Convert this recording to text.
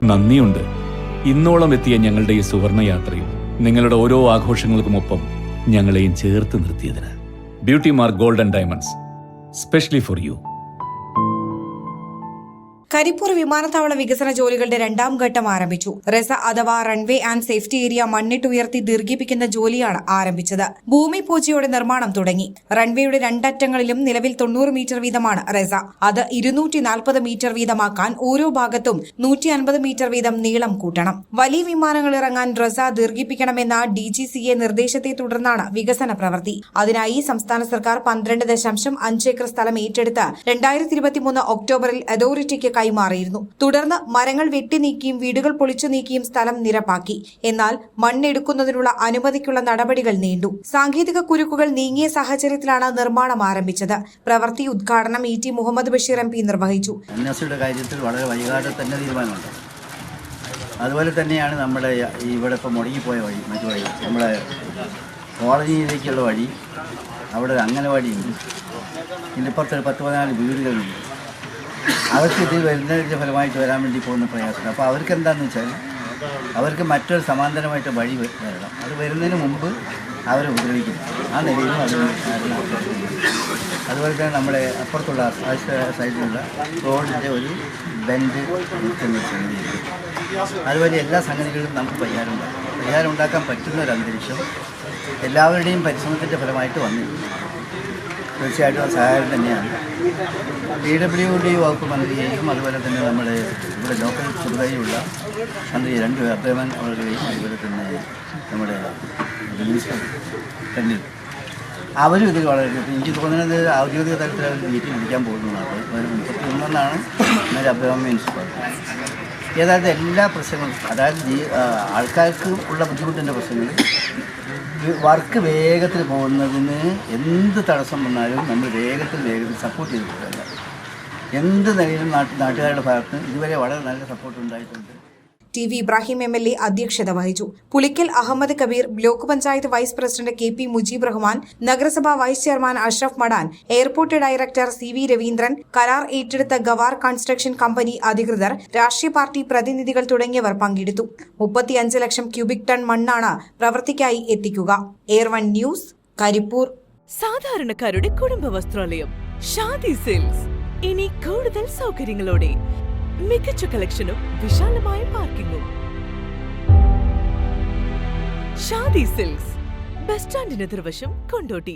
നന്ദിയുണ്ട്. ഇന്നോളം എത്തിയ ഞങ്ങളുടെ ഈ സുവർണയാത്രയിൽ നിങ്ങളുടെ ഓരോ ആഘോഷങ്ങൾക്കുമൊപ്പം ഞങ്ങളെയും ചേർത്ത് നിർത്തിയതിന്. Beauty mark gold and diamonds, specially for you. Karipur വിമാനത്താവള വികസന ജോലികളുടെ രണ്ടാം ഘട്ടം ആരംഭിച്ചു. റെസ അഥവാ റൺവേ ആൻഡ് സേഫ്റ്റി ഏരിയ മണ്ണിട്ടുയർത്തി ദീർഘിപ്പിക്കുന്ന ജോലിയാണ് ആരംഭിച്ചത്. ഭൂമി പൂജയോടെ നിർമ്മാണം തുടങ്ങി. റൺവേയുടെ രണ്ടറ്റങ്ങളിലും നിലവിൽ 90 മീറ്റർ വീതമാണ് റെസ. അത് 240 മീറ്റർ വീതമാക്കാൻ ഓരോ ഭാഗത്തും 150 മീറ്റർ വീതം നീളം കൂട്ടണം. വലിയ വിമാനങ്ങൾ ഇറങ്ങാൻ റെസ ദീർഘിപ്പിക്കണമെന്ന DGCA നിർദ്ദേശത്തെ തുടർന്നാണ് വികസന പ്രവൃത്തി. അതിനായി സംസ്ഥാന സർക്കാർ 12.5 ഏക്കർ സ്ഥലം ഏറ്റെടുത്ത് 2023 ഒക്ടോബറിൽ അതോറിറ്റിക്ക് കൈമാറിയിരുന്നു. തുടർന്ന് മരങ്ങൾ വെട്ടിനീക്കിയും വീടുകൾ പൊളിച്ചു നീക്കിയും സ്ഥലം നിരപ്പാക്കി. എന്നാൽ മണ്ണെടുക്കുന്നതിനുള്ള അനുമതിക്കുള്ള നടപടികൾ നീണ്ടു. സാങ്കേതിക കുരുക്കുകൾ നീങ്ങിയ സാഹചര്യത്തിലാണ് നിർമ്മാണം ആരംഭിച്ചത്. പ്രവൃത്തി ഉദ്ഘാടനം ET മുഹമ്മദ് ബഷീർ MP നിർവഹിച്ചു. കാര്യത്തിൽ വളരെ വൈകാതെ തന്നെ തീരുമാനമുണ്ട്. അതുപോലെ തന്നെയാണ് നമ്മുടെ ഇവിടെ ഇപ്പോൾ മുടങ്ങിപ്പോയ വഴി, മറ്റു വഴി, നമ്മുടെ കോളനിയിലേക്കുള്ള വഴി, അവിടെ അംഗനവാടിയുണ്ട്, ഇന്നിപ്പുറത്ത് 10-14 വീടുകളുണ്ട്. അവർക്ക് ഇത് വരുന്നതിൻ്റെ ഫലമായിട്ട് വരാൻ വേണ്ടി പോകുന്ന പ്രയാസമുണ്ട്. അപ്പോൾ അവർക്ക് എന്താണെന്ന് വെച്ചാൽ അവർക്ക് മറ്റൊരു സമാന്തരമായിട്ട് വഴി വരണം. അത് വരുന്നതിന് മുമ്പ് അവരെ ഉപദ്രവിക്കുന്നു. ആ നിലയിലും അത് അതുപോലെ തന്നെ നമ്മുടെ അപ്പുറത്തുള്ള സൈഡിലുള്ള റോഡിൻ്റെ ഒരു ബെൻഡ് നിൽക്കുന്ന സംഗതിയുണ്ട്. അതുപോലെ എല്ലാ സംഗതികളിലും നമുക്ക് പരിഹാരം ഉണ്ടാക്കാൻ പറ്റുന്ന ഒരു അന്തരീക്ഷം എല്ലാവരുടെയും പരിശ്രമത്തിൻ്റെ ഫലമായിട്ട് വന്നിട്ടുണ്ട്. തീർച്ചയായിട്ടും അത് സഹായം തന്നെയാണ്. PWD വകുപ്പ് മന്ത്രിയെയും അതുപോലെ തന്നെ നമ്മുടെ ഇവിടെ ലോക്കൽ പൊതുവെയുള്ള മന്ത്രി 2 അബ്ദുറഹ്മാൻ അവരുടെയും അതുപോലെ തന്നെ നമ്മുടെ മിനിസ്റ്റർ തന്നെ അവരും ഇത് വളരെ എനിക്ക് തോന്നുന്നത് ഔദ്യോഗിക തലത്തിൽ അവർ മീറ്റിംഗ് വിളിക്കാൻ പോകുന്നതാണ്. 31 ഇന്നലെ അബ്ദുറഹ്മാൻ മിനിസ്റ്റർ ഏതായാലും എല്ലാ പ്രശ്നങ്ങളും, അതായത് ആൾക്കാർക്ക് ഉള്ള ബുദ്ധിമുട്ടിൻ്റെ പ്രശ്നങ്ങൾ, വർക്ക് വേഗത്തിൽ പോകുന്നതിന് എന്ത് തടസ്സം വന്നാലും നമ്മൾ വേഗത്തിൽ സപ്പോർട്ട് ചെയ്തിട്ടില്ല. എന്ത് നിലയിലും നാട്ടുകാരുടെ ഭാഗത്ത് ഇതുവരെ വളരെ നല്ല സപ്പോർട്ട് ഉണ്ടായിട്ടുണ്ട്. TV ഇബ്രാഹിം MLA അധ്യക്ഷത വഹിച്ചു. Pulikkal Ahammed Kabeer, block panchayat vice president KP Mujeeb Rahman, നഗരസഭാ vice chairman Ashraf Madan, airport director CV Raveendran, കരാർ ഏറ്റെടുത്ത ഗവാർ കൺസ്ട്രക്ഷൻ കമ്പനി അധികൃതർ, രാഷ്ട്രീയ പാർട്ടി പ്രതിനിധികൾ തുടങ്ങിയവർ പങ്കെടുത്തു. 35 ലക്ഷം ക്യൂബിക് ടൺ മണ്ണാണ് പ്രവൃത്തിക്കായി എത്തിക്കുക. Air1 news, Karipur. സാധാരണക്കാരുടെ കുടുംബ വസ്ത്രാലയം ഷാദി സിൽക്സ് ഇനി കൂടുതൽ സൗകര്യങ്ങളോടെ മികച്ച കളക്ഷനും വിശാലമായ പാർക്കിംഗും. ഷാദി സിൽക്സ്, ബസ് സ്റ്റാൻഡിന് എതിർവശം, കൊണ്ടോട്ടി.